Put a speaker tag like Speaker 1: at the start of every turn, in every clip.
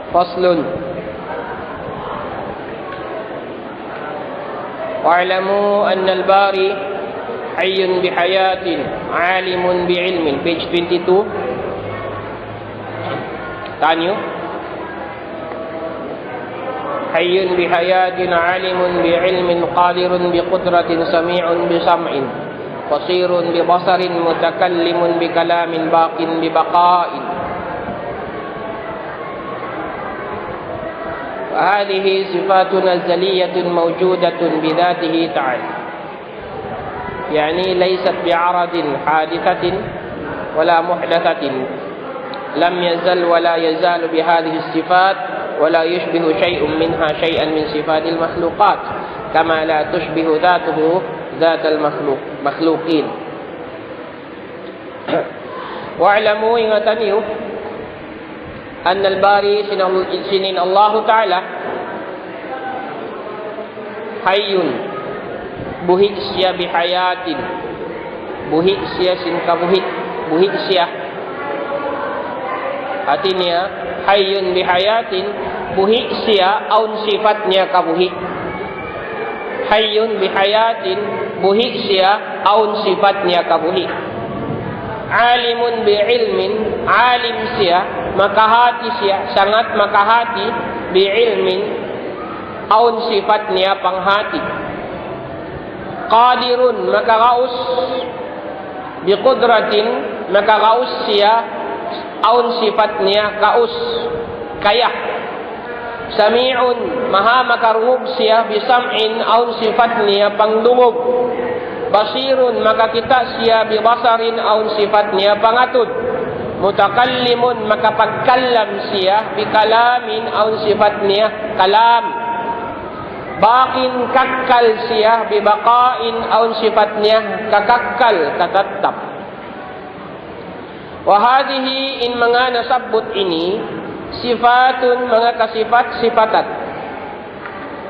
Speaker 1: Faslun. Wa'lamu anna al-bari hayyun bihayatin, alimun bi'ilmin. Page 22. Tanyo. Hayyun bihayatin, alimun bi'ilmin, qadirun biqudratin, sami'un bisam'in, basirun bibasarin, mutakallimun bikalamin, baqin bibaqa'in. وهذه صفات أزلية موجودة بذاته تعالى، يعني ليست بعرض حادثة ولا محدثة، لم يزل ولا يزال بهذه الصفات، ولا يشبه شيء منها شيئا من صفات المخلوقات، كما لا تشبه ذاته ذات المخلوقين. واعلموا ingataniyo أن الباري sinin Allah Ta'ala hayyun, buhi siya bihayatin, buhi siya sin kabuhi, buhi siya artinya hayyun bihayatin, buhi siya aun sifat niya kabuhi. Hayyun bihayatin, buhi siya aun sifat niya kabuhi. Alimun bi'ilmin, alim siya, makahati siya, sangat makahati, bi'ilmin, aun sifat niya panghati. Qadirun, makakaus, biqudratin, makakaus siya, aun sifat niya kaus, kaya. Sami'un, maha makarungog siya, bisam'in, aun sifat niya pangdungog. Basirun, makakita siya, bibasarin, aun sifat niya pangatod. Mutakallimun, makapagkalam siya, bikalamin, aun sifat niya kalam. Baqin, kakkal siya, bibaqain, aun sifat niya kakakkal, katattap. Wahadihi, in mga nasabot ini, sifatun, mga kasifat-sifatan.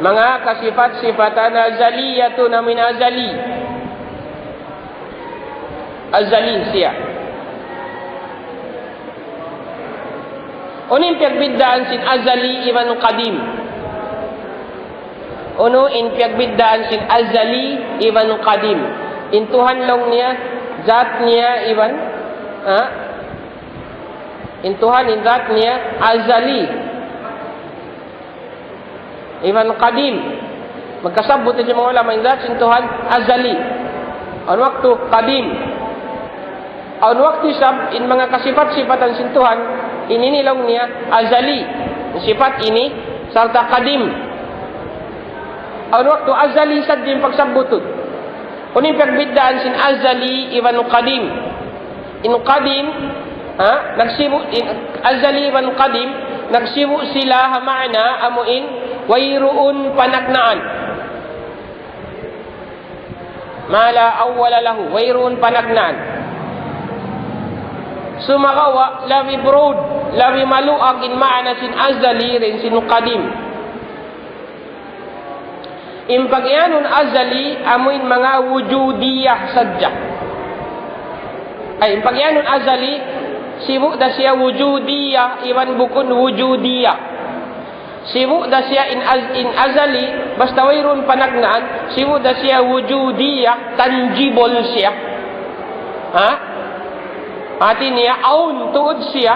Speaker 1: Mga kasifat-sifatan azaliyatun na min azali. Azali siya. Uno yung piyagbiddaan sin azali iban qadim. Uno in piyagbiddaan sin azali iban qadim. Intuhan long niya, zat niya iban, intuhan in zat niya azali iban qadim. Magkasabot sa mga ulama in zat intuhan azali. Ang waktu qadim. Ang waktu sab in mga kasifat-sifatan sintuhan ininilong niya azali. Sifat ini sarta qadim. Ang waktu azali sad din pagsabutod. Uning pagbiddaan sin azali iban qadim. In qadim, nagsibu in azali iban qadim, nagsibu sila ha maana amuin wayruun panagnaan. Mala awwala lahu, wayruun panagnaan. Sumakawa, labi broad, labi maluag in maana sin azali rin sin qadim. Impagyanon azali, amuin mga wujudiyah sadya. Ay, impagyanon azali, sibu da siya wujudiyah, iwan bukun wujudiyah. Sibu da siya in azali, basta wayron panagnaan, sibu da siya wujudiyah, tangible siya. Ati niya, aun, tuod siya,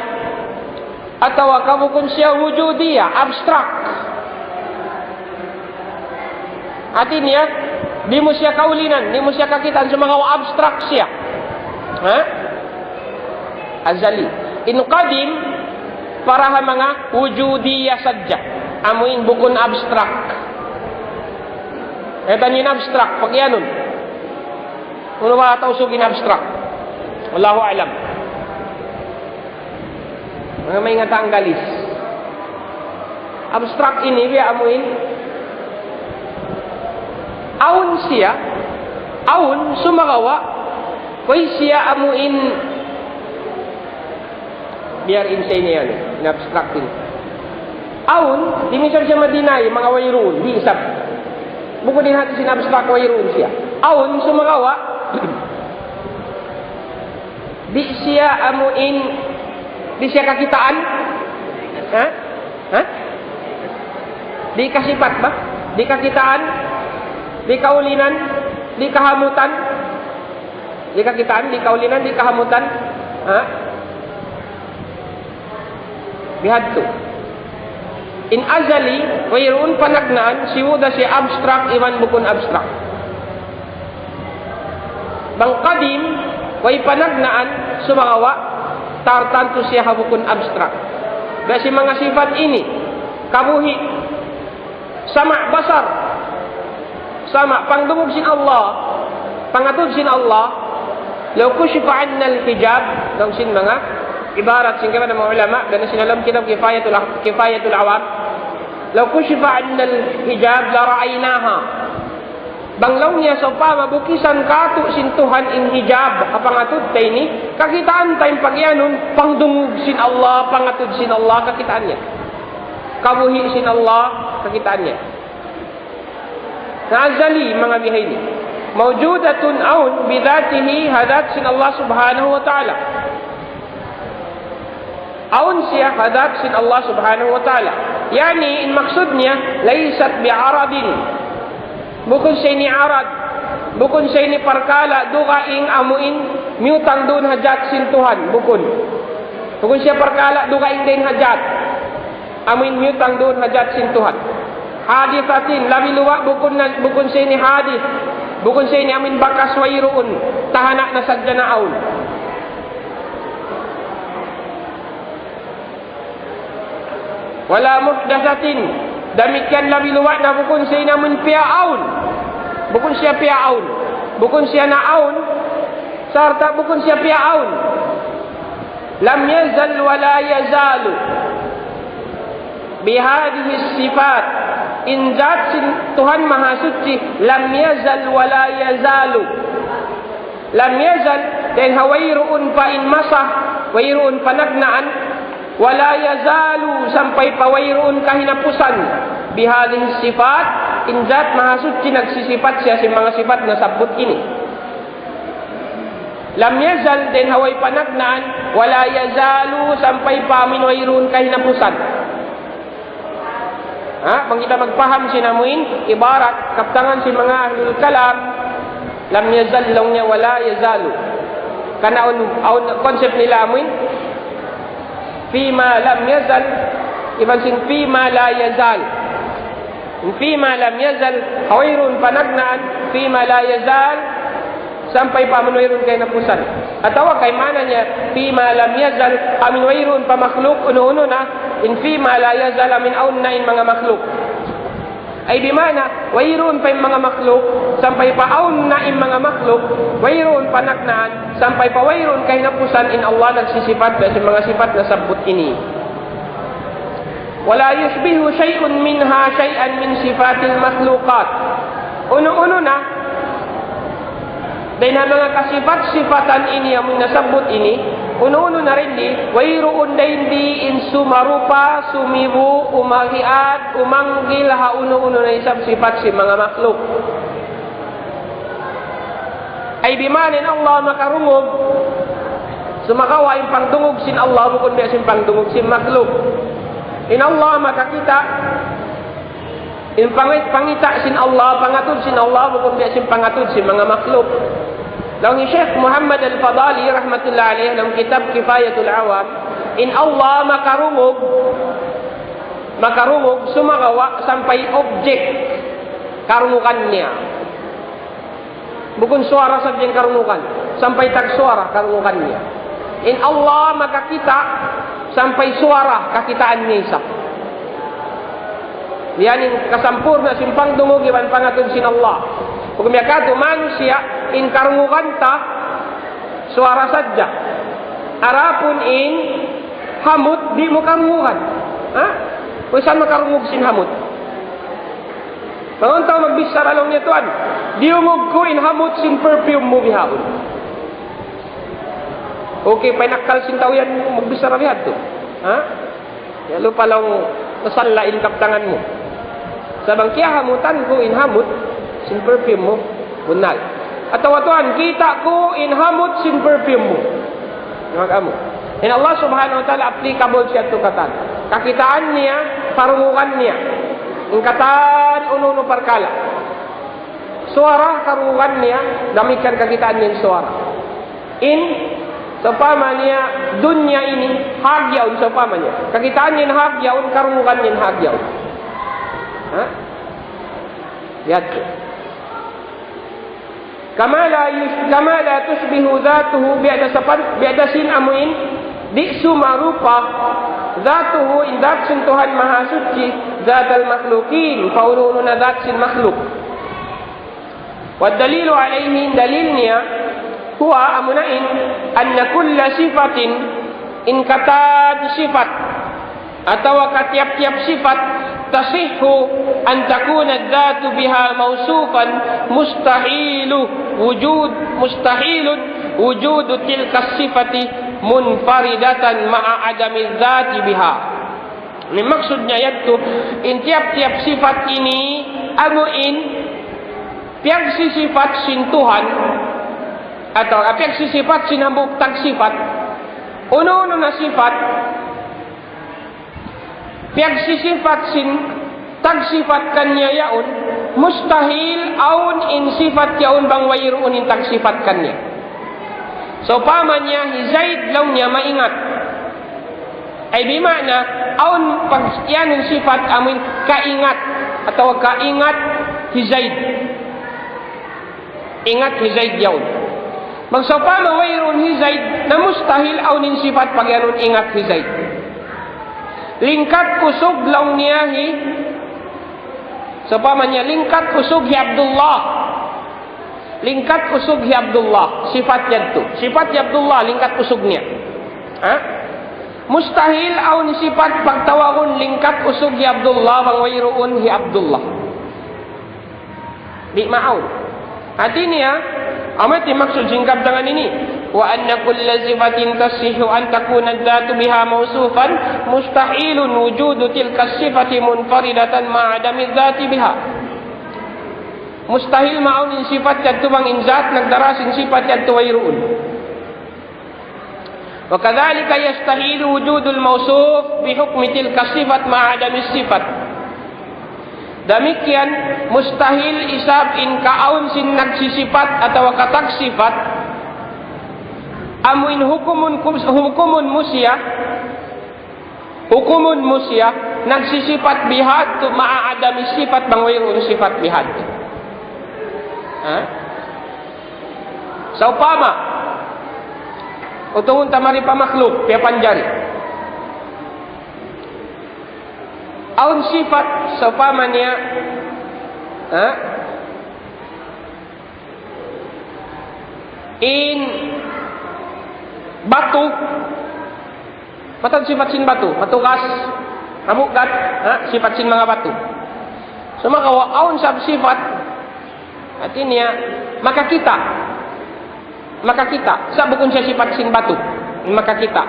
Speaker 1: atawa kabukon siya wujudiyah, abstract. Ati niya, di mo siya kaulinan, di mo siya kakitaan sa mga abstract siya. Azali. In qadim, para ha mga wujudiyah sadya. Amuin bukon abstract. Ito niya abstract, pag yanun. Ano ba tausugin abstract? Wallahu alam. Mga may nga tanggalis. Abstract ini, biya amuin. Aun siya, aun sumagawa, koy siya amuin, biar insay niya yan, in-abstractin. Aun, di minsan siya madinay, mga wayroon, di isap. Bukod din natin sin-abstract wayroon siya. Aun sumagawa, di siya amuin, di siya kakitaan, Ha? Di kasifat ba? Di kakitaan? Di kaulinan? Di kahamutan? Di kakitaan, di kaulinan, di kahamutan? Ha? Bihadto. In azali, mayroon panagnaan, siwuda si abstract, iwan bukun abstract. Bang qadim, way panagnaan, sumagawa, tartanto siya bukun abstract. Kasi mga sifat ini, kabuhi, sama basar, sama pangdungog sin Allah, pangatod sin Allah, law kushifa anna al-hijab, daw sin mga ibarat sin kama ng mga ulama, dan sinalam kitab kifayatul awam, law kushifa anna al-hijab la ra'aynaha. Banglaw niya sa mabukisan kato sin Tuhan in hijab, apangatod tay ni, kakitaan tayong pagyanon, pangdungog sin Allah, pangatod sin Allah, kakitaan niya. Kabuhi sin Allah, kakitaan niya. Nazali mga bihay ni. Mawjudatun aun bidatihi hadat sin Allah subhanahu wa ta'ala. Aun siya hadat sin Allah subhanahu wa ta'ala. Yani, in maksud niya, laysat bi'aradin. Bukun siya ni arad. Bukun siya ni parkala, dukaing amuin, miutang doon hajat sin Tuhan. Bukun. Bukun siya parkala, dukaing din hajat. Amuin miutang doon hajat sin Tuhan. Hadithatin, labi luwa, bukun siya ni hadith. Bukun siya ni amin bakas wayroon, tahanak na sadya na aun. Wala muhdathatin, damikian labi luwa na bukun siya namin piyaun. Bukun siya piyaun. Bukun siya na aun, sarta bukun siya piyaun. Lam yazal wala yazalu bihadihi sifat. In zat sin Tuhan Maha Suci, lam yazal wala yazalu. Lam yazal, dan hawayroon pa in masah, wayroon panagnaan, wala yazalu, sampai pa wayroon kahinapusan. Bihading sifat, in zat Maha Suci, nagsisifat siya si mga sifat na sabot ini. Lam yazal, dan haway panagnaan, wala yazalu, sampai pa amin wayroon kahinapusan. Ha? Pag kita magpaham sinamuin, ibarat, kaptangan si mga ahlul kalam, lam yazal lang niya, wala yazalu. Kana konsep nila amuin, fima lam yazal, ibansin fima la yazal. Fima lam yazal, hawairun panagnaan, fima la yazal, sampai pa amin kay napusan. Atau kay mana niya, fima lam yazal, amin wairun pa makhluk, uno-uno na, in fima la yazal, amin aun na in mga makhluk. Ay di mana, wairun pa yung mga makhluk, sampai pa aun na in mga makhluk, wairun panagnaan, sampai pa wairun kay napusan in Allah nagsisifat sa mga sifat na sabot ini. Wala yusbihu syai'un minha syai'an min sifatil makhlukat. Uno-uno na, dahil na mga kasifat-sifatan ini ang nasabot ini, uno-uno na rin di, wayroon din di in sumarupa, sumibu, umagiat, umanggil, ha uno-uno na isang sifat si mga makhluk. Ay bimanin Allah makarungog, sumakawa yung pangdungog sin Allah, bukod niya sin pangdungog sin makhluk. In Allah makakita, in pangita sin Allah, pangatod sin Allah, bukod niya sin pangatod sin mga makhluk. Lalu ni Syekh Muhammad Al-Fadali rahmatullah alaih dalam kitab Kifayatul Awam, in Allah makarungog sumagawa sampai objek karungukannya. Bukan suara saja yang karungukan, sampai tak suara karungukannya. In Allah makakita sampai suara kakitaan niya isa. Yan yung kasampurna simpang dungog iwan pangatun sin Allah. Kung miyakato manusia, in karungukan ta, suara saja. Arapun in hamut, di mo karungukan. Ha? Kung saan makarungug sin hamut? Pangon tao magbisar along niya tuan. Di umug ko in hamut sin perfume mo bihapon. Okay, painakal sin tao yan, magbisar bihad to. Ha? Yalo palang nasanlain kaptangan mo. Sabang kaya hamutan ko in hamut, sin perfume mo, bunal. At tawatuan, kita ko in hamut sin perfume mo. Mga kamo. And Allah subhanahu wa ta'ala applicable siya ito katan. Kakitaan niya, karungan niya. Ingkatan uno perkala. Suara karungan niya, damikian kakitaan niya suara. Seumpama niya dunia ini hagyaun seumpama niya. Kakitaan niya hagyaun, karungan niya hagyaun. Lihat. Kama la tusbihu dhatuhu bi'ada sin amuin di sumarupa dhatuhu indat sin Tuhan Maha Suci dhatal makhlukin faulununa dhat sin makhluk. Wa dalilu alaihi dalilnya huwa amunain anna kulla sifatin in kata sifat atau tiap-tiap sifat tasihhu an takuna dzatu biha mausufan mustahilun wujud tilka sifati munfaridatan ma'a adami dzati biha. Ini maksudnya yaitu tiap-tiap sifat ini anuin piang si sifat sin Tuhan atau piang si sifat sin hambuk tag sifat uno na sifat piang si sifat sin tag sifat kanya yaun mustahil aun in sifat yaun bang wairun in tag sifat kanya. So pamannya Zaid launya maingat ay bimakna aun pag yan sifat amin kaingat atau kaingat Zaid. Ingat Zaid yaun. Magsapama wairun Zaid na mustahil aunin sifat pag yanun ingat Zaid. Lingkat kusog lang niyahi sapamanya lingkat kusog hi Abdullah. Lingkat kusog hi Abdullah sifat yadto. Sifat hi Abdullah lingkat kusog niya. Mustahil aun sifat pagtawagon lingkat kusog hi Abdullah bang wairun hi Abdullah. Di ma'aun. Hati niya amat dimaksud singkap dengan ini. Wa anna kulla sifatin tasihhu an takuna dzatu biha mausufan mustahilun wujudu tilka sifati munfaridatan ma'adami dzati biha. Mustahil ma'un sifat yaitu bang inzat nagdarasin sifat yaitu wairun. Wa kadzalika yastahilu wujudul mausuf bi hukmi tilka sifat ma'adami sifat. Demikian mustahil isab in kaun sin nagsisifat atau katak sifat amuin hukumun musya nagsisifat bihad tu ma'a adami sifat bang wairun sifat bihad. Saupama utungun tamari pamakhluk pia panjari aun sifat saupamanya in batu matan sifat sin batu matugas amugat sifat sin mga batu so maka aun sab sifat artinya maka kita sa bukun siya sifat sin batu maka kita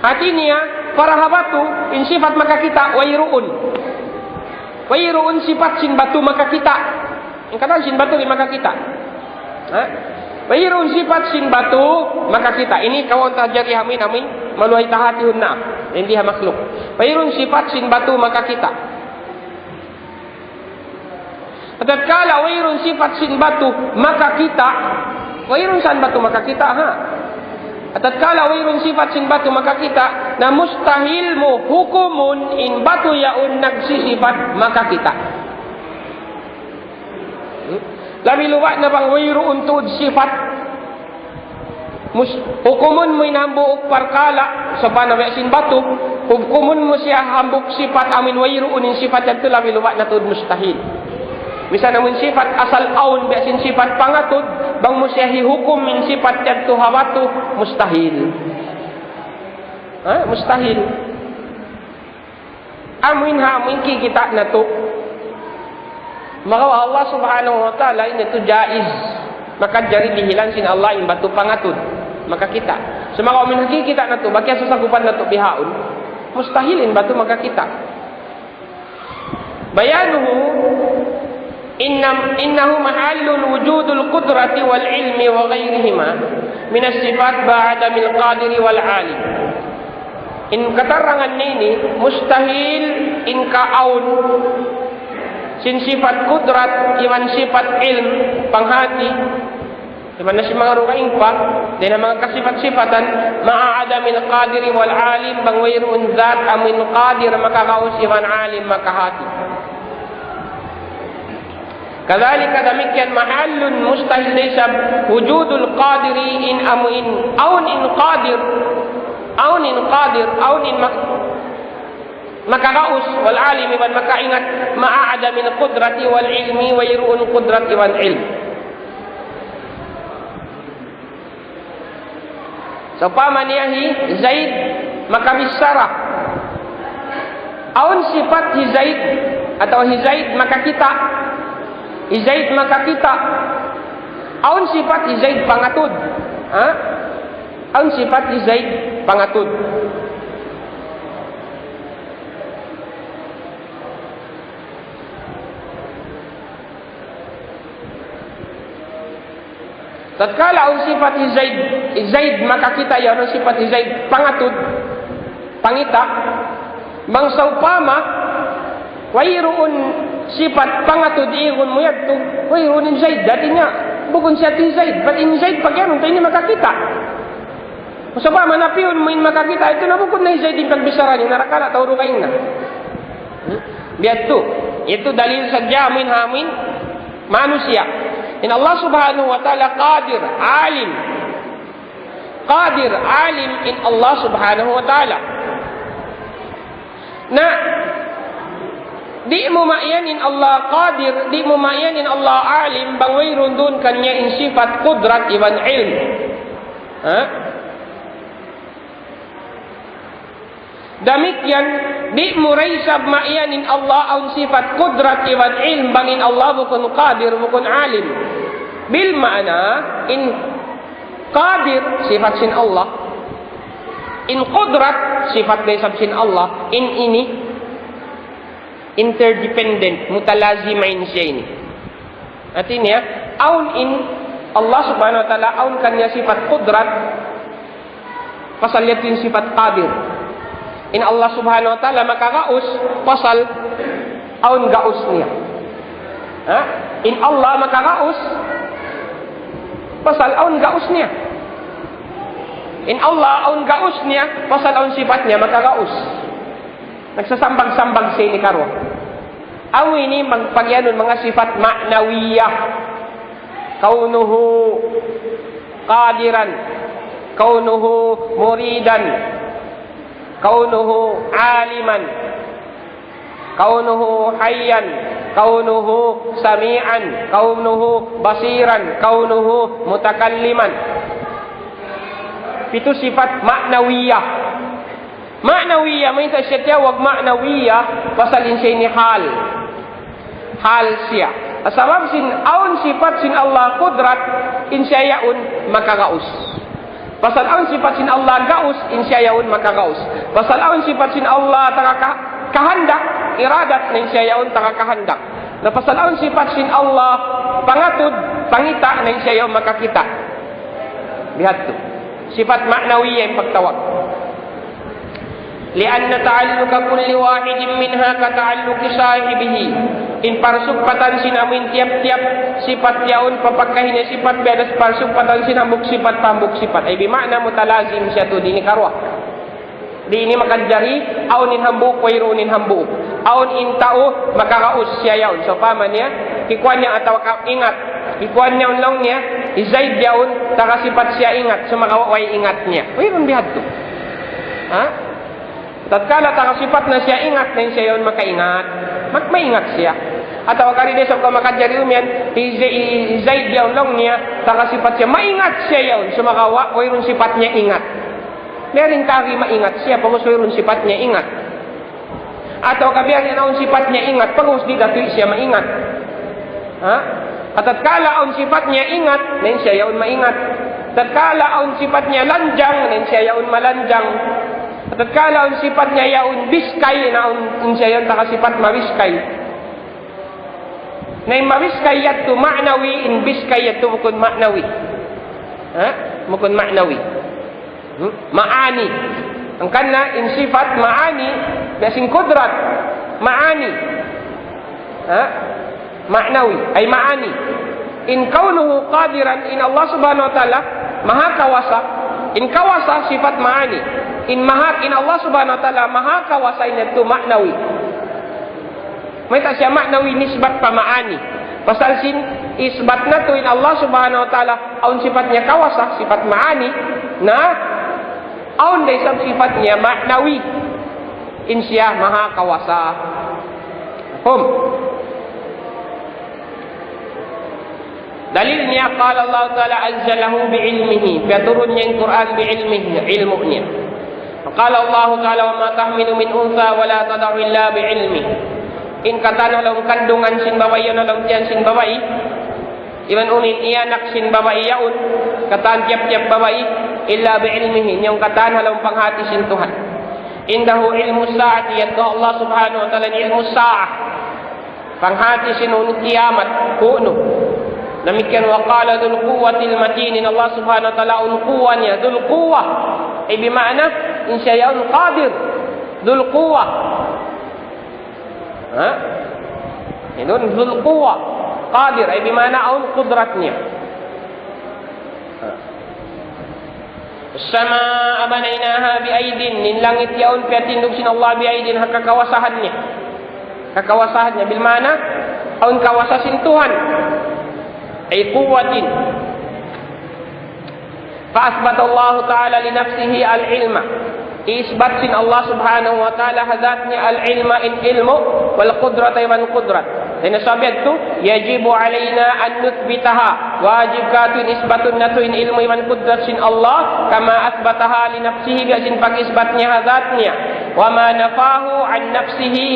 Speaker 1: artinya para habatu in sifat maka kita wairun sifat sin batu maka kita yang kata sin batu di maka kita wairun sifat sin batu maka kita ini kawan tajari amin maluai tahati hunna hindi ha makhluk wairun sifat sin batu maka kita tatkala wairun sifat sin batu maka kita wairun san batu maka kita tatkala wairun sifat sin batu maka kita na mustahil mo hukumun in batu yaun nagsisifat maka kita labi luwak na bang wairun tuud sifat hukumun mo inambuk parkala sa panawi sin batu hukumun mo siya hambuk sifat amin wairun in sifat yadto labi luwak na tuud mustahil. Misal namun sifat asal aun biasin sifat pangatud bang mo siya hihukum min sifat yadto hawatu mustahil. Mustahil. Amin kita na to. Maka Allah subhanahu wa ta'ala ini tu jaiz. Maka jari dihilan sin Allah in batu pangatud. Maka kita. So maka amin kita na to. Bakya sasagupan na to bihaun. Mustahilin batu maka kita. Bayanuhu innahu mahallul wujudul qudrati wal ilmi wa ghairihima min as-sifat ba'da mil qadiri wal alim. in keterangan ini mustahil in kaun sin sifat kudrat iman sifat ilm panghati di mana si mga rukaing pa din ang mga kasifat-sifatan ma'a adamil qadiri wal alim bang wayroon zat amin qadir makakaus iman alim makahati. Kadhalika demikian mahallun mustahil laysab wujudul qadiri in amuin aun in qadir makakaus wal alim iban makaingat ma'a adamil qudrati wal ilmi wayroon qudrat iban ilm. So pamaniyahi Zaid makabisara aun sifat hi Zaid atau hi Zaid makakita hi Zaid makakita aun sifat hi Zaid pangatud aun sifat hi Zaid pangatud. Tatkala ang sifat ni Zaid makakita yan ang sifat ni Zaid pangatud, pangita, bang saupama, wayroon sifat pangatud iyon mo yadto, wayroon in Zaid, dati nga, bukon siya ti Zaid, but in Zaid pag yan, tayo ni makakita. Saupama na piyon mo in makakita, ito na bukon na yung Zaid yung pagbisaran, yung narakala, tauro kayo na. Biat to, ito dalil sa jamin hamin, manusia. In Allah subhanahu wa ta'ala qadir alim in Allah subhanahu wa ta'ala na di mo maiyanin Allah qadir, di mo maiyanin Allah alim bang mayroon doon kanya in sifat qudrat iban ilm demikian di mo raisab maiyanin Allah ang sifat qudrat iban ilm bangin Allah bukun qadir bukun alim bil ma'na in qadir sifat sin Allah in qudrat sifat desab sin Allah in ini interdependent mutalazimain siya ini artinya aun in Allah subhanahu wa ta'ala aun kanya sifat qudrat pasal yatin sifat qadir in Allah subhanahu wa ta'ala makagaus pasal aun gaus niya in Allah makagaus pasal aun gaus niya. In Allah aun gaus niya, pasal aun sifat niya makagaus. Nagsasambag-sambag siya ni Karwa. Ang ini magpagyanon mga sifat ma'nawiyah. Kaunuhu qadiran, kaunuhu muridan, kaunuhu aliman, kaunuhu hayyan, kaunuhu sami'an, kaunuhu basiran, kaunuhu mutakalliman. Itu sifat ma'nawiyah. Ma'nawiyah, may siya tiyawag ma'nawiyah, pasalin siya ni hal. Hal siya. Asabab sin, aun sifat sin Allah kudrat, in siya yaun makagaus. Pasal aun sifat sin Allah gaus, in siya yaun makagaus. Pasal aun sifat sin Allah kahandak, iradat nin siya yaon takakahandak. Napasalaon sifat sin Allah pangatud, pangita nin siya yaon makakita. Lihat to. Sifat ma'nawiyah yung pagtawag. Lianna ta'alluka kulli wahidin minha ka ta'alluki sahibihi. In parsugpatan sinamin tiap-tiap sifat yaon papagkahinya sifat bedas parsugpatan sinambuk sifat ay bimakna mutalazim siya to dini karwa. Di ini makadjari aun in hambu wayroon in hambu aun in tao makakaus siya yaon so paman niya ikuan niya ataw ingat ikuan niya unlong niya izaid yaon takasipat siya ingat so makaway ingat niya wayroon bihad to tatkala takasipat na siya ingat na siya yaon makaingat maingat siya ataw kari desab ka makadjari umyan izaid yaon long niya takasipat siya maingat siya yaon so makawa wayroon sifat niya ingat. Meron kari maingat siya, pagos mayroon sifat niya ingat. Atau kabiyan na sifat niya ingat, pagos di datu siya maingat. At tatkala ang sifat niya ingat, nen siya yaon maingat. Tatkala ang sifat niya lanjang, nen siya yaon malanjang. At tatkala ang sifat niya yaon biskay, na siya yaon takasifat mabiskay. Na yung mabiskay yato ma'nawi, in biskay yato mukun ma'nawi. Mukun ma'nawi. Maani Ang kana in sifat ma'ani biasing kudrat ma'ani. Ma'nawi ay ma'ani. In kaunuhu qadiran, in Allah subhanahu wa ta'ala maha kawasa. In kawasa sifat ma'ani. In Allah subhanahu wa ta'ala maha kawasa itu ma'nawi. May ta siya ma'nawi nisbat pa ma'ani. Pasal sin isbat na to in Allah subhanahu wa ta'ala aun sifat niya kawasa, sifat ma'ani na aun day sab sifat niya ma'nawi. In siya maha kawasa. Dalil niya qala Allah Ta'ala anzalahu bi'ilmihi. Turun niya yung Quran bi'ilmihi, ilmu niya. Qala Allah Ta'ala wa ma tahmilu min untha wa la tad'u illa bi'ilmihi. In katana lang kandungan sin babae na lang tiyan sin babae. Iban unin iyanak sin babae yaun. Katan tiap-tiap babae illa bi'ilmihi. Yung katana lang panghati sin Tuhan. Indahu ilmu sa'ati yadda Allah subhanahu wa ta'ala ilmu sa'ah. Panghati sin kiamat kuno. Demikian waqala dzul quwwatil matin, Allah Subhanahu wa taala quwwanya dzul quwwah ay bermakna insya'un qadir dzul quwwah. Itu dzul quwwah qadir ay bermakna aun qudratnya. As-samaa banainaha bi aidin, nin langit yaun piatindog sin Allah bi aidin hakakawasahannya. Kakawasahannya bil mana aun kawasasin Tuhan. Ay quwwatin. Fa-asbata Allah Ta'ala li nafsihi al-ilma. Isbat sin Allah Subhanahu wa Ta'ala hadatnya al-ilma in ilmu wal qudrata wal qudrat. Dan sabiat tu yajibu alaina an nuthbitaha. Wajib katun isbatun natu in ilmu wal qudrat sin Allah kama asbataha li nafsihi biasin pag-isbatnya hadatnya. Wa ma nafahu an nafsihi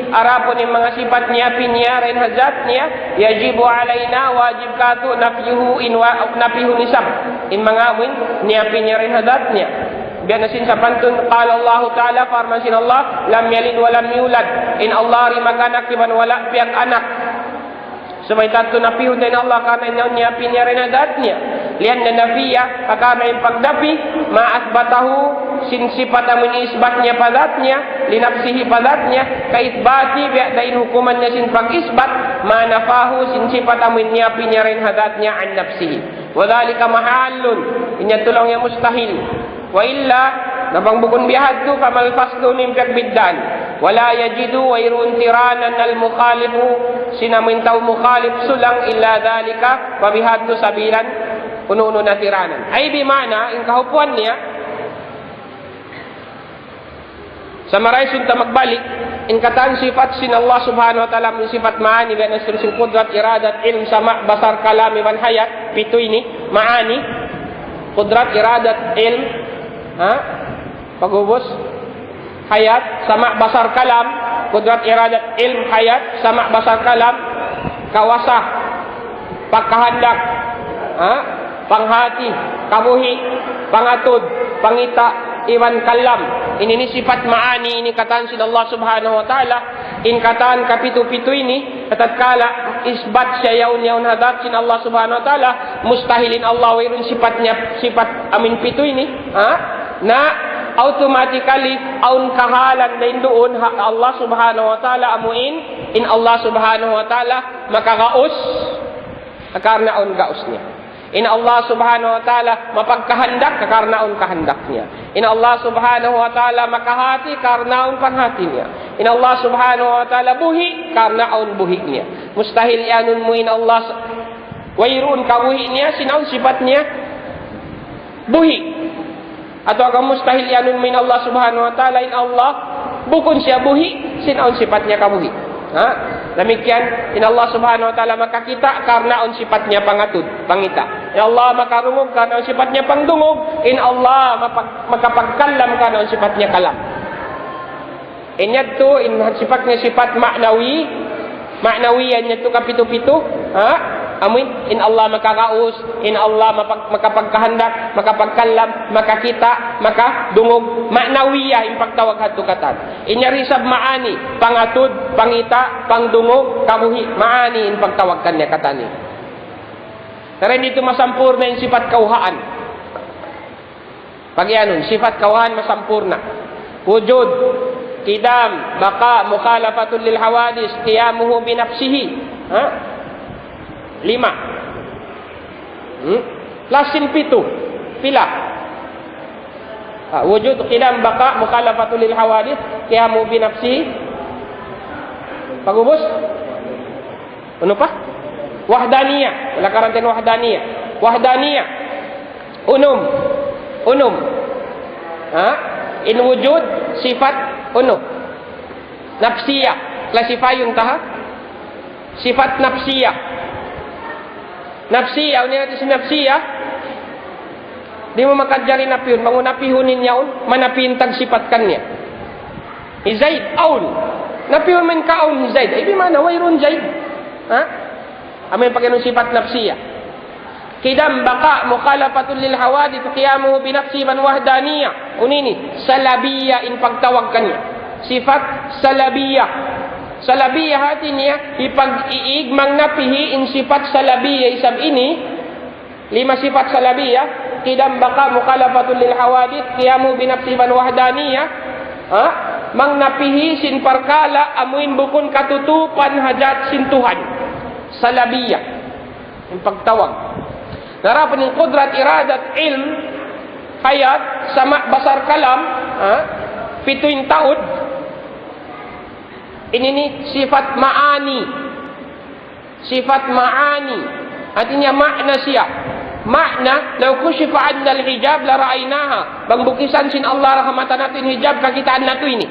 Speaker 1: arapun yang mga sifatnya pinya rin hazatnya yajibu alaina wajib katu nafyuhu in wa nafyuhu nisab in mga win niya pinya rin hazatnya biar nasin sa pantun qala Allah Ta'ala farman sin Allah lam yalid wa lam yulad in Allah rimakanak iban wala piang anak sabay tanto nafyuhu din Allah karena niya pinya rin hazatnya lian na nafiya karena yung pagdapi ma'asbatahu sin sifat amin isbatnya padatnya linafsihi padatnya kaitbati biadain hukumannya sin pag-isbat manafahu sin sifat amin niya pinyarin hadatnya an nafsihi wadhalika mahalun inya tulong yang mustahil wa illa nabang bukun bihad tu kamal fasdu nimpiag biddan wala yajidu wa irun tiranan al mukhalifu sinamin tau mukhalif sulang illa dhalika pabihad tu sabilan uno-uno na tiranan ay bimana in kahupuan niya sa maray sunta magbalik in katan sifat sin Allah Subhanahu wa ta'ala min sifat maani bi nasrusin qudrat iradat ilm sama basar kalam wan hayat pito ini maani qudrat iradat ilm pagubos hayat sama basar kalam qudrat iradat ilm hayat sama basar kalam kawasa pagkahandak panghati kabuhi pangatud pangita iwan kalam ini sifat maani ini kataan sin Allah Subhanahu wa ta'ala in kataan kapitu-pitu ini tatkala isbat siya yaun hadat sin Allah Subhanahu wa ta'ala mustahilin Allah wairun sifatnya sifat amin pitu ini na automatically aun kahalan din doon Allah Subhanahu wa ta'ala amuin in Allah Subhanahu wa ta'ala makagaus karena aun gausnya. In Allah Subhanahu wa ta'ala mapagkahandak karnaon kahandaknya. In Allah Subhanahu wa ta'ala makahati karnaon panghatinya. In Allah Subhanahu wa ta'ala buhi karnaon buhinya. Mustahil yanun mo in Allah wairun kabuhi niya sinaon sifatnya buhi. Atau agam mustahil yanun mo in Allah Subhanahu wa ta'ala in Allah bukun siya buhi sinaon sifatnya kabuhi. Demikian in Allah Subhanahu wa ta'ala makakita karena on sifatnya pangatud, pangita. In Allah makarungog karena on sifatnya pangdungog. In Allah makapagkalam karena on sifatnya kalam. Inyad to in sifatnya sifat maknawi. Maknawiyan niya to kapitu-pitu. Amin. In Allah makakaus, in Allah makapagkahandak, makapagkalam, makakita, makadungog, maknawiyah yung pagtawag hadto katan. Inyarisab maani, pangatud, pangita, pangdungog, kabuhi, maani yung pagtawag kanya katani. Pero dito masampur na yung sifat kauhaan. Pagianun, sifat kawahan masampurna. Wujud, qidam, baqa, mukhalafatul lil hawadis, qiyamuhu bi nafsihi. 5. Lasin 7. Pila? Wujud, qidam, baqa, mukhalafatul lil hawadis, qiyamuhu bi nafsihi. Pagubos? Ano pa? Wahdaniyah. Wala karantin wahdaniyah. Wahdaniyah. Unum. In wujud sifat nafsiyah. Klasify yung taha. Sifat nafsiyah. Nafsiyah. Ano natin si nafsiyah? Di mo makadjari napihun. Mangunapihunin yaon. Manapihintag sifat kanya. Zaid. Aun. Napihun man kaun Zaid. Ay di mana. Wairun Zaid. Amin pakianong sifat nafsiyah. Qidam, baqa, mukhalafatul lil hawadith, qiyamuhu bi nafsi man wahdaniyah. Unini, salabiyah in pagtawag kanya. Sifat salabiyah. Salabiyah artinya ipag-iigmang napihi in sifat salabiyah isab ini. 5 sifat salabiyah. Qidam, baqa, mukhalafatul lil hawadith, qiyamuhu bi nafsi man wahdaniyah. Mang napihi sin parkala amuin bukun katutupan hajat sin Tuhan. Salabiyah in pagtawag. Narapan yung kudrat, iradat, ilm, hayat, sama, basar, kalam, 7 taud. Ini sifat ma'ani. Sifat ma'ani. Artinya makna siya. Makna, law kushifa anna al-hijab la ra'aynaha. Bang bukisan sin Allah rahmatan natin hijab, kakitaan na ito ini.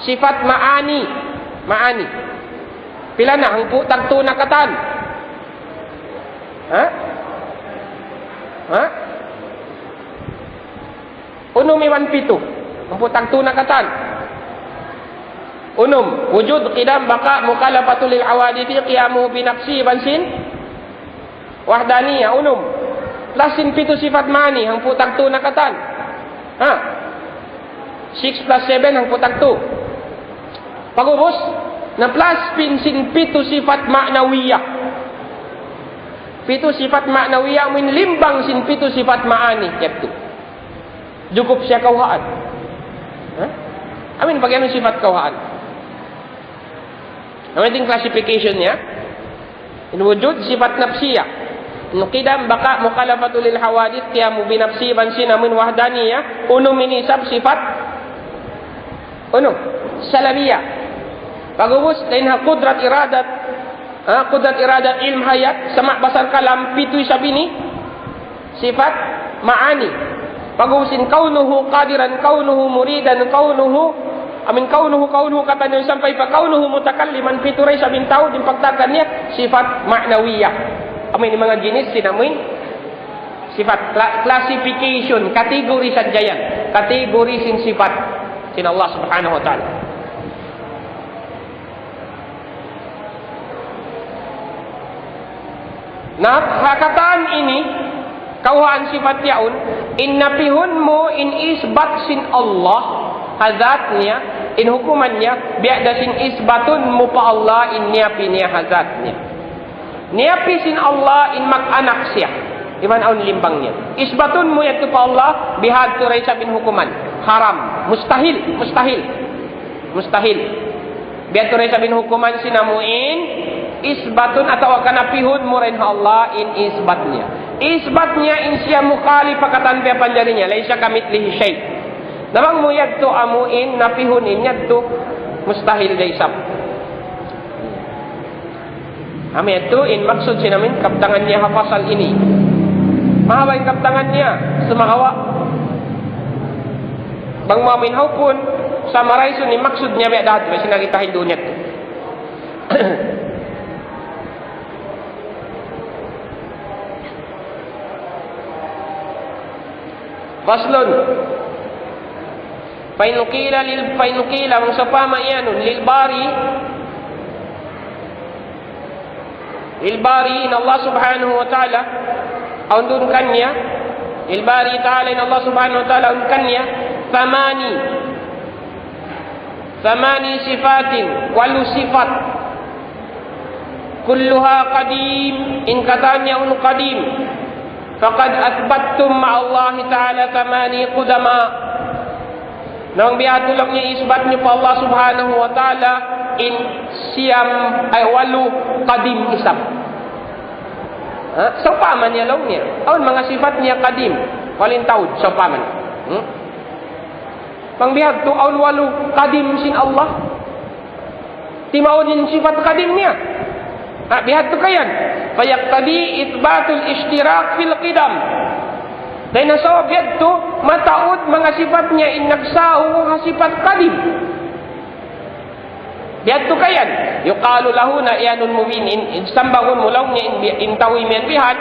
Speaker 1: Sifat ma'ani. Ma'ani. Pila na, ang putang tunakatan. Unum iwan 7. Ang tunakatan. Unum, wujud, qidam, baqa, mukhalafatul lil awadithi, qiyamuhu bi nafsi bansin wahdaniyah. Unum. Lasin 7 sifat mani, ang putang tunakatan. 6 plus 7 ang putang 2. Pagubos na plus pinsin 7 sifat ma'nawiyah. 7 sifat ma'nawiyah min limbang sin 7 sifat ma'ani. Yaitu cukup siya kawhaan. Amin bagaimana sifat kawhaan? Ang classification niya. In wujud sifat nafsiyah. Qidam, baqa, mukhalafatul lil hawadith, qiyamu bi nafsi bansin min wahdaniyah. Min isab sifat salabiyah. Pagubos lain qudrat iradat. Qudrat iradat ilm hayat sama basar kalam 7 sabini sifat ma'ani. Pagusin kaunuhu qadiran, kaunuhu muridan, kaunuhu katanya sampai pa kaunuhu mutakalliman 7 ray sabin tao din pagtakannya sifat ma'nawiyah. Amin mga jenis sinamin sifat classification, kategori sadyayan, kategori sin sifat sin Allah Subhanahu wa taala. Nah, hakataan ini kauhaan sifat yaun innapihun mo in isbat sin Allah hazatnya in hukumannya biada sin isbatun mo pa Allah in niyapi niya hazatnya niyapi sin Allah in mag-anak siya iman aun limbangnya isbatun mo yaitu pa Allah bihad turay sabin hukuman haram mustahil biad turay sabin hukuman sinamuin isbatun atau kanapihun mo rin Allah in isbatnya. Isbatnya in siya mukhalif pakatan pa panjarinya. Laisa kamitlihi syai. Namang mo yadto amuin napihunin yadto mustahil daysab. Ami yadto in maksud sinamin kaptangan niya hafasal ini. Mahaba yung kaptangan niya sumahawa. Bang maminhaw pun samaray sun ni maksud niya biadahat. May sinagitahin doon yadto. Faslun Fainukila mangsapama iyanun lilbari in Allah subhanahu wa ta'ala aundun kanya lilbari ta'ala in Allah subhanahu wa ta'ala aundun kanya thamani sifatin 8 sifat kulluha qadim in katanya qadim faqad athbattum ma'allahi ta'ala thamani qudama. Nang bihat lang niya isbat niyo pa Allah subhanahu wa ta'ala in siyam ay 8 qadim isam. So paman niya lang niya. Aun mga sifat niya qadim. Walin taud so paman. Pangbihat tu aun 8 qadim sin Allah. Timaon yung sifat qadim niya. Bihat tu kayan. Fayaqtadi ithbatul ishtirak fil qidam. Dahil nasa bihat tu mataod mga sifat niya in nagsaho nga sifat qadim. Bihat tu kayan. Yuqalu lahu na iyanun mubin in sambangun mulaw niya in tawi miyan bihat.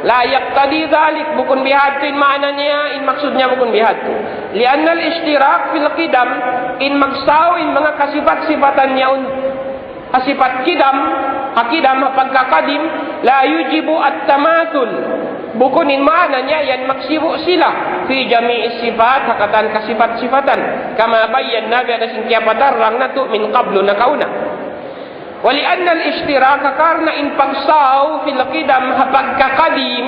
Speaker 1: La yaqtadi dhalik bukun bihat tu in maana niya in maksud niya bukun bihat tu. Lianna al-ishtirak fil qidam in magsaho in mga kasifat-sifatan niya kasifat kidam, hakidam, pagkakadim, la yujibu at-tamathul. Bukunin maana niya, yan magsibu sila. Fi jami'is sifat, hakatan kasifat-sifatan. Kama bayan nabi ada singkiapatar, rang natu min qablu na kauna. Wali anna al-ishtiraka karna in pagsaw fil qidam pagkakadim,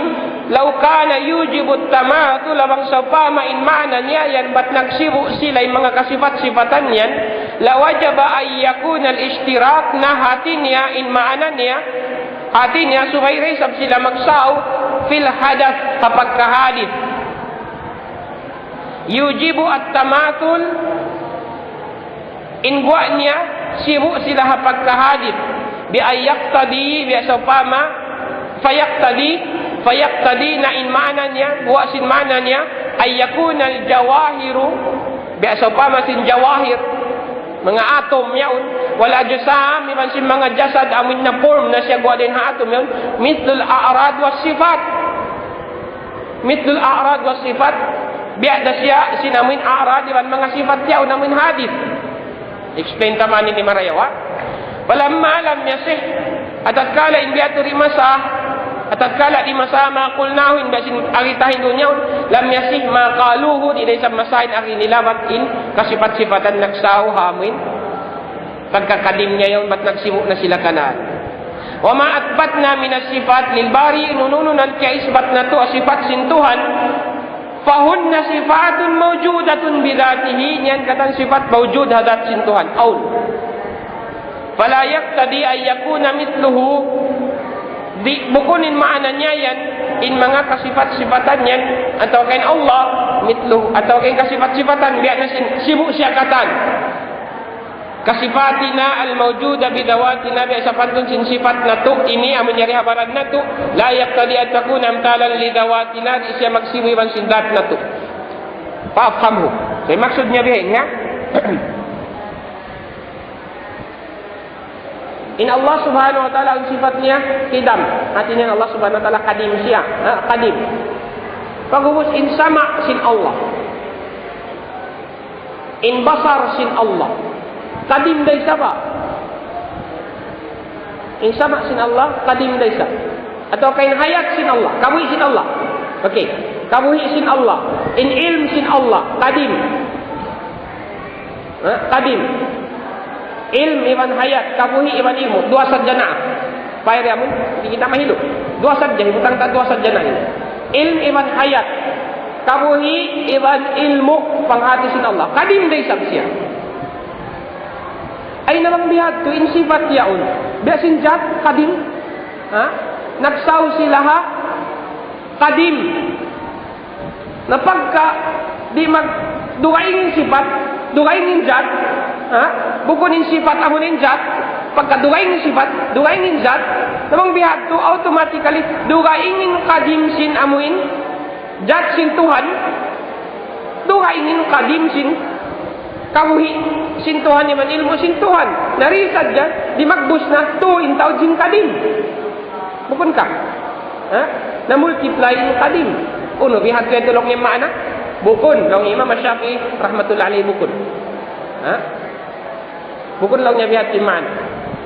Speaker 1: law kana yujibu at-tamathul labang sa pama in maana niya, yan ba't nagsibu sila yung mga kasifat-sifatan yan, lawajaba ay yakuna al-ishtirak na hati niya in maana niya hati niya sumayray sab sila magsaw fil hadath kapag kahadith yujibu at-tamathul in buwa niya sibu sila kapag kahadith bi ayaktadi bi asapama fayaktadi na in maana niya buwa sin maana niya ay yakuna al-jawahiru bi asapama sin jawahir mga atom yaun wala jusam iban si mga jasad amin na form na siya gwa din ha atom yaun mithlul a'rad was sifat biada siya sinamin a'rad iban mga sifat yaun amin hadith explain taman ni Marayawa walamma lam yasih atatkala in biatu rimasa atatkala di masama qulnahu in basin aritahin dunya lam yasih ma qaluhu di sa masahin ari nilabat in kasifat-sifatan nagsaw hamin pagkakadim niya yon bat nagsimu na sila kanan wa ma atbatna min as-sifat lil bari nununan kay isbat na to sifat sintuhan fahunna sifatun mawjudatun bi dhatihi yan katan sifat mawjud hadat sintuhan aul fala yaqtadi ay yakuna mithluhu di bukunin maana niya yan in mga kasifat-sifatan yan atau kain Allah mitlu atau kain kasifat-sifatan biya na sibu siya katan kasifatina al-mawjuda bidawatina biya sa pantun sin sifat na to ini amin nyari habaran na to layak tadi at takuna amtalan lidawatina di siya magsibu iban sindat na to paafhamhu so maksud niya biya nga in Allah subhanahu wa ta'ala ang sifatnya kidam artinya Allah subhanahu wa ta'ala kadim siya kadim pagubus in sama sin Allah in basar sin Allah kadim day sa in sama sin Allah kadim day sa atau kain hayat sin Allah kabuhi sin Allah okay kabuhi sin Allah in ilm sin Allah kadim kadim ilm iban hayat kabuhi iban ilmu dua sarjana pair yamun di kita mahidup dua sarjana hutang tak dua sarjana ini ilm iban hayat kabuhi iban ilmu panghati sin Allah kadim day sabsiya ay namang bihat tu in sifat yaun biasin jat kadim nagsaw sila kadim napagka di mag dugaingin sifat dugaingin jat bukunin sifat amunin zat pagka dugaingin sifat dugaingin zat namang bihat tu automatically dugaingin kadim sin amuin zat sin Tuhan dugaingin kadim sin kabuhi sin Tuhan iman ilmu sin Tuhan narisad dyan di magbus na tu intaw sin kadim bukun ka na multiply in kadim uno bihat ko ito long yung maana bukun long Imam Syafi'i rahmatullah alaihi bukun bukun lang niya bihat iman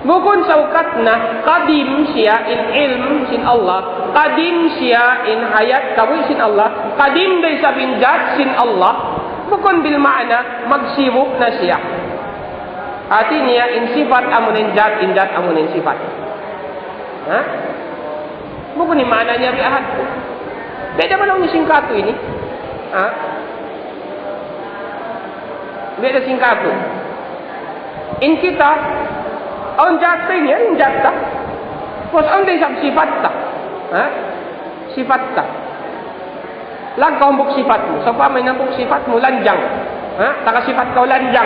Speaker 1: bukun saukat na kadim siya in ilm sin Allah kadim siya in hayat kabuhi sin Allah kadim day sa binjat sin Allah bukun bil maana magsibuk na siya artinya in sifat amunin jat in jat amunin sifat bukun ni maana niya bihat Beda man ang singkato ini. Ha? Beda singkato. In kita, ang jat ini, in jat ta. Pos ang day sifat ta. Ha? Sifat ta. Lag kau buk sifat mo. So pa may nabuk sifat mo lanjang. Ha? Taka sifat kau lanjang.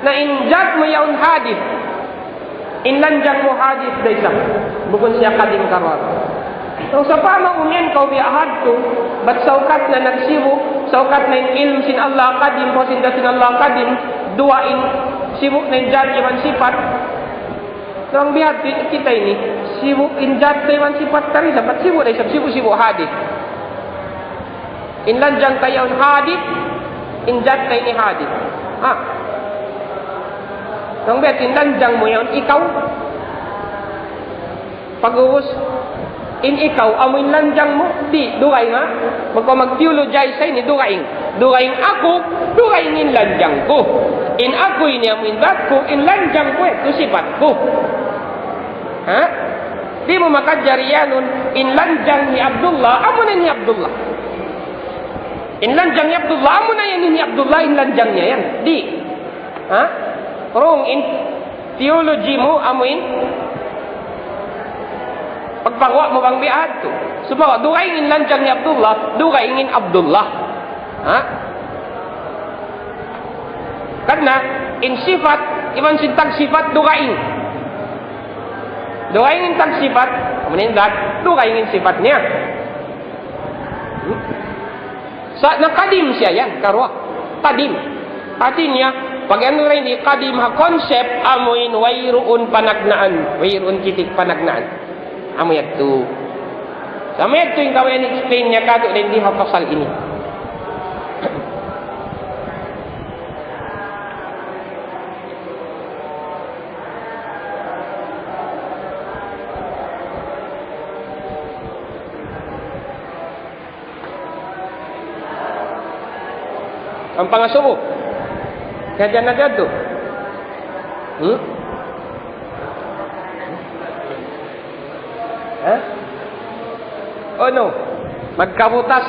Speaker 1: Na injat mo yaun hadith. In lanjang mo hadith daysa. Bukun siya kadim karar. So sa pa maunyan kau biahad to. Ba't saukat na nagsibu. Saukat na in ilm sin Allah kadim. Po sin Allah kadim. Duain sibuk na injat iman sifat. So ang bihad kita ini. Sibuk injat iman sifat tari. Sabat sibuk daysa. Sibuk hadith. Inlanjang kayo ang hadith, injat kayo ni hadith. Ha? Nang bet, inlanjang mo yun, ikaw. Pag-uus, ikaw, amo inlanjang mo, di, duray nga. Magpa-mag-theologize sa'yo ni duraing. Duraing ako, duraing inlanjang ko. In ako, amo inbat ko, inlanjang ko, ito sifat ko. Ha? Di mo makadjariya nun, inlanjang ni Abdullah, amo na ni Abdullah. Inlanjang ni Abdullah, amo na yan ni Abdullah, inlanjang niya yan. Di. Ha? Wrong in theology mo, amuin. Pagpagawa mo bang biad to? Sumawa, dukaing inlanjang ni Abdullah, dukaing in Abdullah. Ha? Karena, in sifat, iman sintag sifat, dukaing. Dukaing in tag sifat, amunin that, dukaing in sifat niya. Sa nakadim siya yan, karwa. Kadim. Artinya, pag ano rin di kadim ha concept, amuin wayroon panagnaan. Wayroon kitik panagnaan. Amoy ito. Sa amoy ito yung kawayan explain niya kato din di ha pasal ini. Ang pangasubo. Kaya dyan na dyan to. Ha? O no? Magkabutas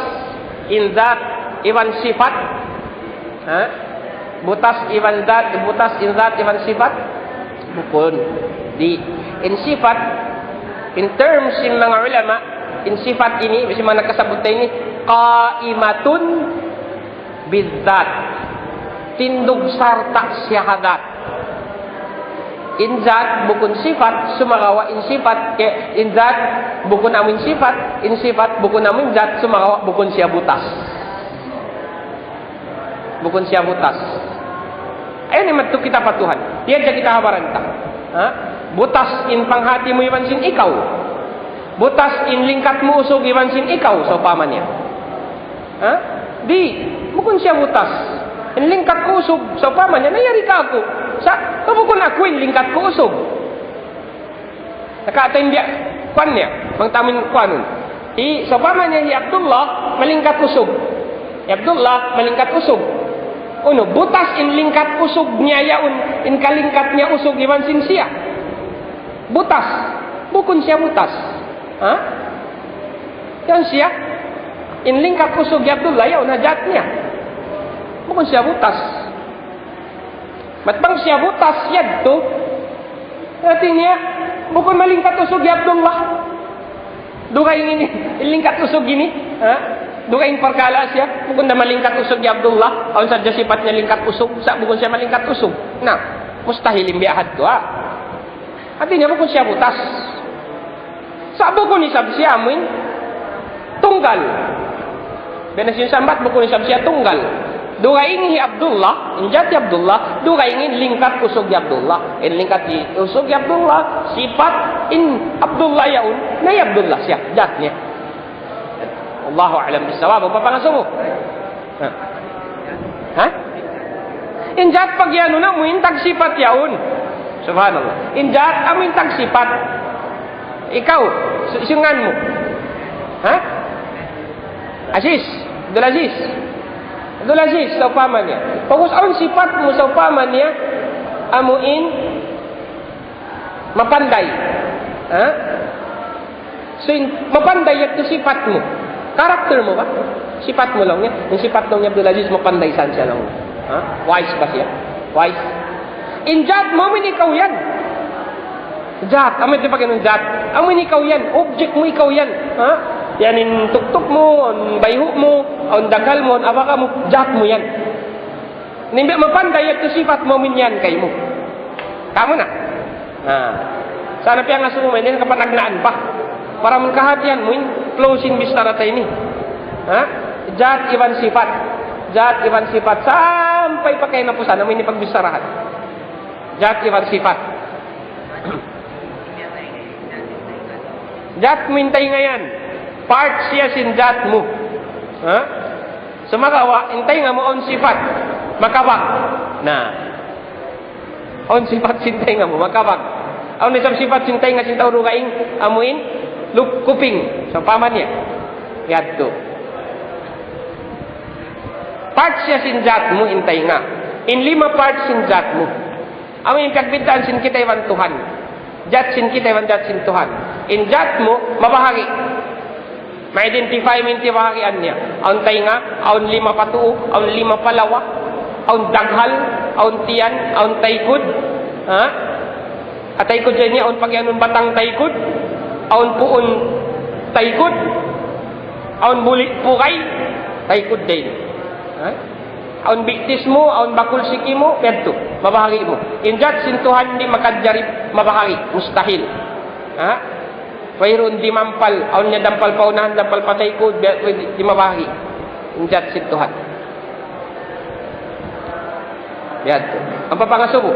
Speaker 1: in that iwan sifat. Ha? Butas iwan that, butas in that iwan sifat. Bukon. Di. In sifat, in terms yung mga ulama, in sifat ini, kasi mga nagkasabot ini, qaimatun bidzat, tindog sarta syahadat. Inzat bukun sifat, sumagawa in sifat, ke inzat bukun amin sifat, in sifat bukun amin zat, sumagawa bukun siya butas. Bukun siya butas. Ayun naman ito kita patuhan. Diyan siya kita habaranta. Ha? Butas in panghati mo iwan sin ikaw. Butas in lingkat mo usog iwan sin ikaw sa paman niya. Ha? Di, bukun siya butas. In lingkat ko usog, sa paman niya, nayari ka ako. Bukun ako in lingkat ko usog. Nakatayin niya, kwan niya, mangtamin kwan. Sa paman niya, si Abdullah, malingkat usog. Si Abdullah, malingkat usog. Uno, butas in lingkat usog niya yaun, in kalingkat niya usog, iwan sin siya. Butas. Bukun siya butas. Ha? Yan siya. In lingkat usog ni Abdullah, yaw, najat niya. Bukun siya butas. Matbang siya butas, yad to. Natin niya, bukun malingkat usog ni Abdullah. Duka yung ini, ilingkat usog gini. Ha? Duka yung parkala siya. Bukun na malingkat usog ni Abdullah. Aun sa sifat niya lingkat usog. Sa bukun siya malingkat usog. Na, mustahil imbiahad to, ha? Natin niya, bukun siya butas. Sa bukun isab siya, amin, tunggal. Benas yung sambat, bukun isab siya tunggal. Duga ingin Abdullah, injati Abdullah, duga ingin lingkat usog di Abdullah. In lingkat di usog di Abdullah, sifat in Abdullah yaun, na Abdullah siya, jatnya. Allahu a'lam bisawab. Apa pangasumo? Ha? Injat pag yan na mo intag sifat yaun. Subhanallah. Injat amo intag sifat. Ikaw, isungan mo. Ha? Aziz, Abdul Aziz. Abdul Aziz, sa upaman niya. Pagkus ang sifat mo sa upaman niya, amuin, mapanday. Ha? So, mapanday at sifat mo. Karakter mo ba? Sifat mo lang yan. Yung sifat lang niya Abdul Aziz, mapanday saan siya lang. Ha? Wise ba siya? Wise. In jat mo, amin ikaw yan. Jat. Amin ito pa ganun jat. Amin ikaw yan. Object mo, ikaw yan. Ha? Yan in tuktok mo, ang bayho mo, ang dagal mo, ang abaka mo, jat mo yan. Nimbi mapanday at sifat mo minyan kay mo. Kamu na. Sana piyang aso mo, hindi kapanagnaan pa. Para magkahatian mo, closing bistara tayo ni. Jat iwan sifat. Jat iwan sifat. Sampai pa kayo na po sana, may nipagbistarahan. Jat iwan sifat. Jat mintay ngayon. Part siya sin jat mo. Sumakawa, intay nga mo on sifat. Makabag. On sifat sintay nga mo, makabag. Ang nisang sifat sintay nga sintaw rugaing amuin, kuping. So, paman niya. Yadto. Part siya sinjat mo, intay nga. In 5 parts sinjat mo. Amin kagbintaan sin kita iwan Tuhan. Jat sin kita iwan jat sin Tuhan. In jat mo, mabahagi. Ma-identify mo yung bahagian niya. Aun tay nga, aun 5 patuo, aun 5 palawa, aun daghal, aun tiyan, aun taykod. At taykod dyan niya, aun pagyanon batang taykod, aun puon taykod, aun bulit pukay, taykod din. Aun biktis mo, aun bakul siki mo, pedto, mabahagi mo. Injat sintuhan di makadjarip, mabahagi, mustahil. Mayroon di mampal, aun niya dampal paunahan, dampal pataykod, di mabahagi. Injat sintuhan. Pedto. Ang papangasubo.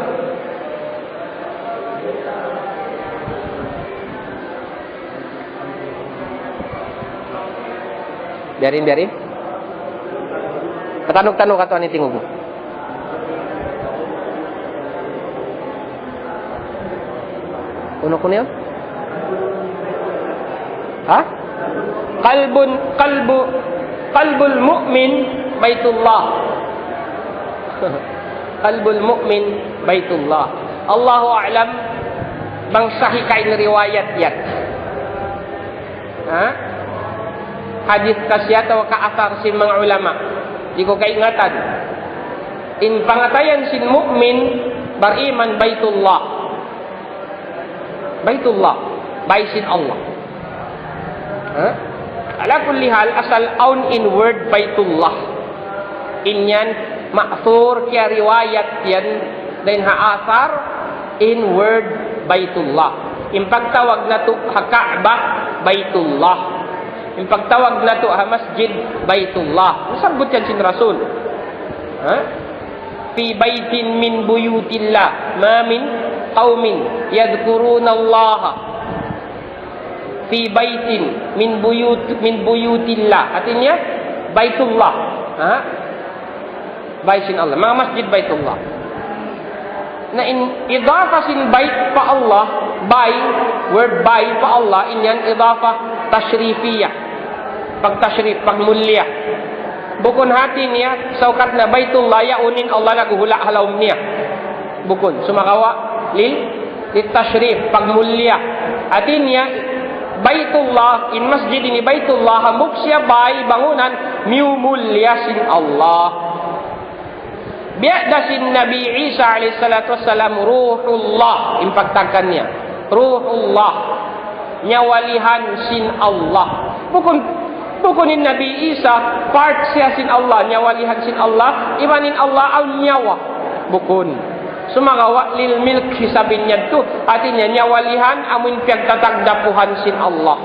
Speaker 1: Biarin. Patanong-tanong ka to ani tingog mo. Uno ko niyo? Qalbul mu'min baitullah. Qalbul mu'min baitullah. Allahu a'lam bang sahih kain riwayat yan. Hadis kasyat o kaasar sin mga ulama. Di ko kaingatan. In pangatayan sin mu'min bariman baitullah. Baitullah. Bay sin Allah. Ala kulli hal asal aun in word baitullah. Inyan ma'thur kaya riwayat yan din haasar in word baitullah. In pagtawag na to ha-Ka'bah baitullah. In pagtawag na to ha masjid baitullah. Nasabot yan sin Rasul. Fi baitin min buyutillah ma min qaumin yadhkuruna Allah fi baitin min buyutillah. Artinya baitullah. Baitin Allah. Mga masjid baitullah. Na in idafa sin bait pa Allah, word bay pa Allah, inyan idafa tashrifiyah. Pagtashrif, pagmulya. Bukon hati niya, saukat na baitullah, yaunin Allah naguhula halawm niya. Bukon. Sumakawa, tashrif, pagmulya. Atin niya, baitullah, in masjid ini baitullah, hambuk siya bay, bangunan, miumulya sin Allah. Biada sin Nabi Isa alaihissalatu wassalam, ruhullah, impagtagkan niya. Ruhullah, nyawalihan sin Allah. Bukunin Nabi Isa, part siya sin Allah, nyawalihan sin Allah, imanin Allah ang nyawa. Bukun. Sumagawa lil milk hisabin niya to. Artinya nyawalihan amun piyagtatagdapuhan sin Allah.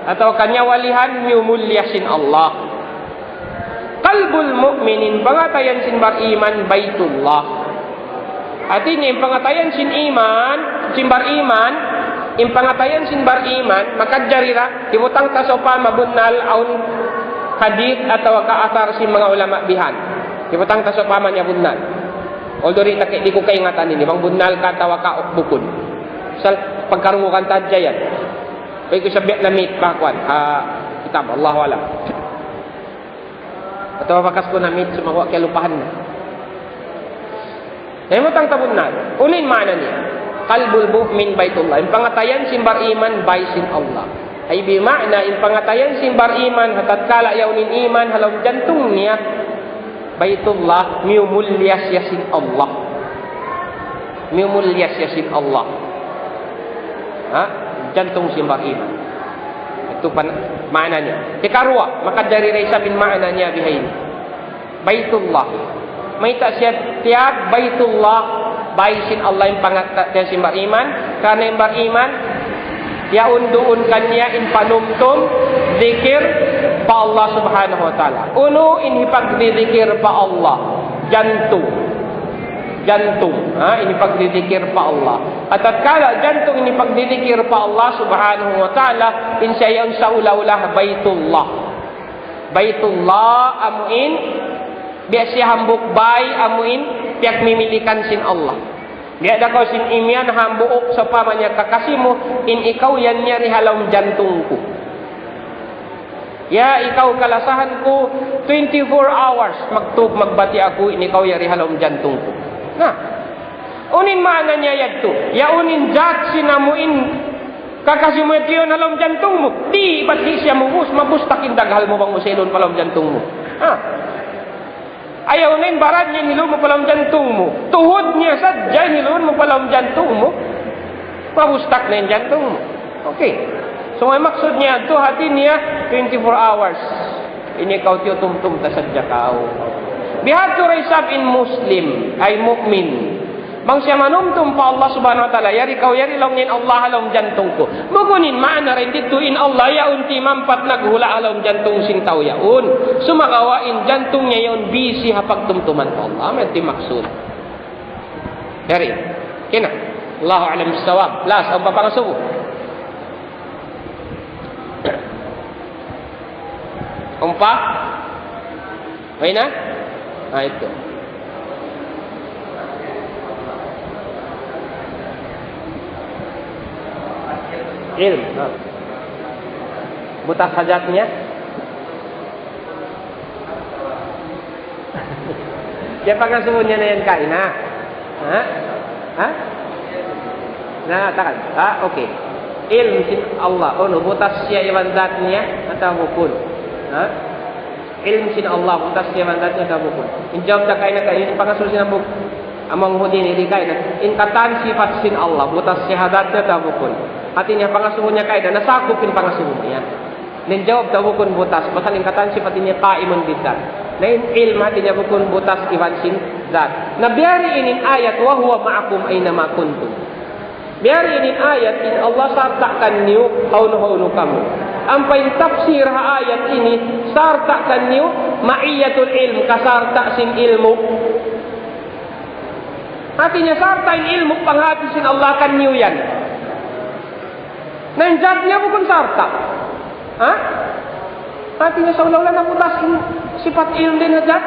Speaker 1: Atau kanyawalihan miumulya sin Allah. Qalbul mu'minin, pangatayan sin bariman baitullah. Artinya pangatayan sin iman, sin bariman, in pangatayan sin bariman, makadjarira, timutang tasopa mabunnal aun hadith atau kaasar sin mga ulama bihan. Timutang tasopa man niya bunnal. Although di ko kaingatan ini, bang bunnal ka tawa ka bukod. Sal pagkarungukan tadya yan. Pwede ko sabihin na meet pakwan. Kitab, Allahu alam. Atau bakas ko na meet, sumawa kaya lupahan na. Timutang tabunnal. Unin mana niya. qalbul mu'min baitullah. Yung pangatayan simbar iman baisin Allah. Ay bimakna yung pangatayan simbar iman tatkala yaunin iman halam jantung niya baitullah miumulyas yasin Allah. Miumulyas yasin Allah. Jantung simbar iman. Itu maknanya. Ikarwa maka dari Raisa bin maknanya bihaini. Baitullah. May tak siya tiap baitullah baisin Allah yung pangatayan simbar iman karena yang beriman ya unduun kanya in panumtum zikir pa Allah subhanahu wa ta'ala. Uno in pagdidikir pa Allah jantung ini pagdidikir pa Allah. At tatkala jantung ini pagdidikir pa Allah subhanahu wa ta'ala insya yun sa ula-ulah baitullah amuin biya siya hambuk bay amuin tiyak mimilikan sin Allah. Biya da ko sin imyan hambuok sa pamanya kakasimo in ikaw yan niya rihalawm jantungku. Ya ikaw kalasahan ko 24 hours magbati ako in ikaw ya rihalawm jantungku. Nah, unin mana niya yadto. Ya unin jat sinamuin kakasimo ito halawm jantungmu. Di ba't di siya mabustakin daghal mo bang usilon palawm jantungmu. Ayaw na yung barat niya nilun mo palang jantung mo. Tuhod niya sadya nilun mo palang jantung mo. Mabustak na yung jantung mo. Okay. So may maksud niya, ito hati niya 24 hours. Ini kau tiyo tumtum ta sadya kau. Bihatu raisab in Muslim ay mu'min. Bang siya manumtum pa Allah subhanahu wa ta'ala. Yari kau yari lang nin Allah alam jantung ko. Mugunin maana rin dito in Allah yaun ti mampat naghula alam jantung sintaw yaun. Sumakawain jantung niya yaun busy hapag tumtuman pa Allah. May ti maksud. Yari. Kina. Allahu alam bisawab. Last. Ang papangasubo. Umpa. May na? Ito. Ilm. Butas hajatnya. Siapa ngasuhnya na yan kain, ha? Nah, takkan. Okey. Ilm sin Allah. Butas siya iwan zatnya atau bukun. Ilm sin Allah butas siya iwan zatnya atau bukun. Injawab tak kain na kain. Pangasuh sin buk. Amang hudin ini kain. Inkatan sifat sin Allah butas syahadatnya atau bukun. Artinya pangasuhnya kaidah nasakupin pangasuhnya. Dan jawab daw bukun butas. Pasal ingkatan sifatnya qaimun bidzat. Lain ilm artinya bukun butas iwan sin zat. Nah biari ini ayat wa huwa ma'akum aina ma kuntum. Biari ini ayat in Allah sartakan niu haunu kamu. Ampai tafsir ayat ini sartakan niu ma'iyatul ilm kasarta sin ilmu. Artinya sartain ilmu panghati sin Allah kan niu yan. Nah, zatnya bukan sarta. Artinya seolah-olah nabutas sifat ilm din zat.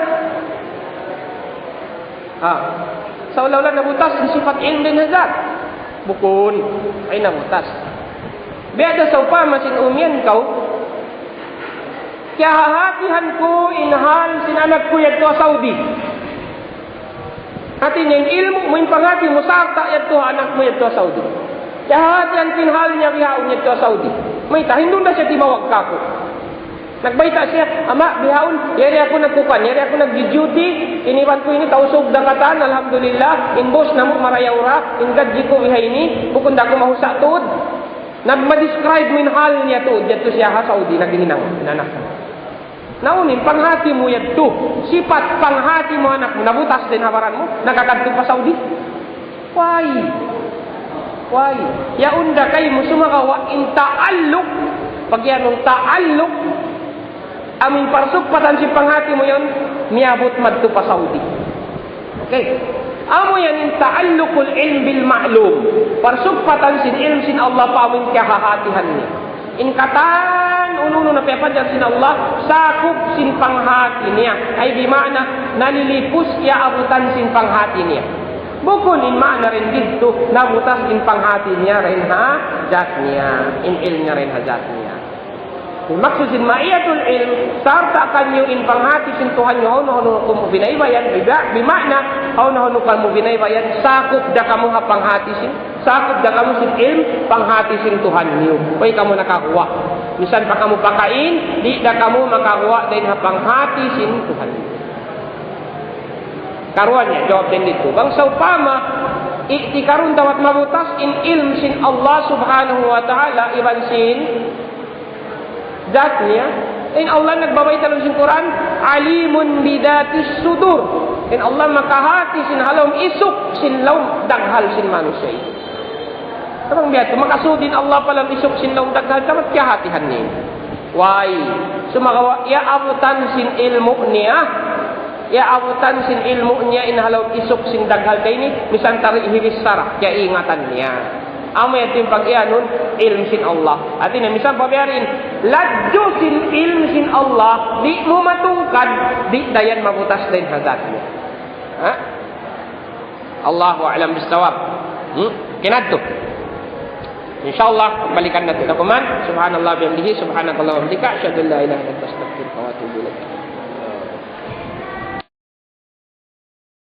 Speaker 1: Seolah-olah nabutas sifat ilm din zat. Bukun. Ay nabutas. Beda sa upama sin umyan kau. Kaya hahatihan ko inhal sin anak ko yato Saudi. Artinya ilmu mo yung pangati mo sarta yato anak mo yato Saudi. Jahat yang pinhalnya bihaun niya Saudi. May tahindong na siya timawag kako. Nagbaita siya, ama bihaun, yari ako nagkukan, yari ako nag-duty, iniwan ko ini tausog dakatan, alhamdulillah, inbos na mo marayawra, ingadji ko bihay ini, bukod ako mahusa tuod. Nagma-describe minhal niya tuod, yato siya ha Saudi, nagininang, inanak. Naunin, panghati mo yato, sifat panghati mo anak mo, nabutas din habaran mo, nakakadto pa Saudi. Why? Ya unda kay mo sumakawa in ta'alluq pag yanong ta'alluq amin parsukpatan si panghati mo yon niabot madto pa Saudi. Okay. Amo yan in ta'alluqul ilm bil ma'lum. Parsukpatan sin ilm sin Allah pa amin kahahatihan ni. In katan ununo na pepadyan sin Allah sakup sin panghati niya. Ay di maana nalilipus ya abutan sin panghati niya. Bukun in makna rin dito, nabutas in panghati niya rin hajat niya. In ilm niya rin hajat niya. Maksud sin ma'iyatul ilm, sarta kanyo in panghati sin Tuhan nyo, hauno kumu binaybayan, bimakna, hauno kamu binaybayan, sakup da kamu ha panghati sin Sakop da kamu sin ilm, panghati sin Tuhan niyo. Kaya kamu nakakuha. Misan pa kamu pakain, di da kamu makakuha din panghati sin Tuhan niyo. Karuannya, jawab din dito. Bang sa upama, iti karun dawat mabutas in ilm sin Allah subhanahu wa ta'ala, iban sin dat niya. In Allah nagbabay talong sin Quran, alimun bidatis sudur. In Allah makahati sin halom isuk sin laum daghal sin manusia. Karang biya, makasudin Allah palang isuk sin laum daghal, dapat kaya hatihan niya. Why? Sumagawa, ya abutan sin ilmu niya, ya abutan sin ilmu niya in halom isuk sin daghal kay ni, misan tari hiris sarah, kaya ingatan niya. Amo yung timpag iyanun, ilm sin Allah. At ina, misan pabiyarin, ladyo sin ilm sin Allah, di mo matungkad, di dayan mabutas din hadat mo. Ha? Allahu a'lam bisawab. Kinadto. Insyaallah, balikan natin. Subhanallah bihamdihi, subhanakallah wa bihamdika, asyhadu an la ilaha illa anta astaghfiruka wa atubu ilaik.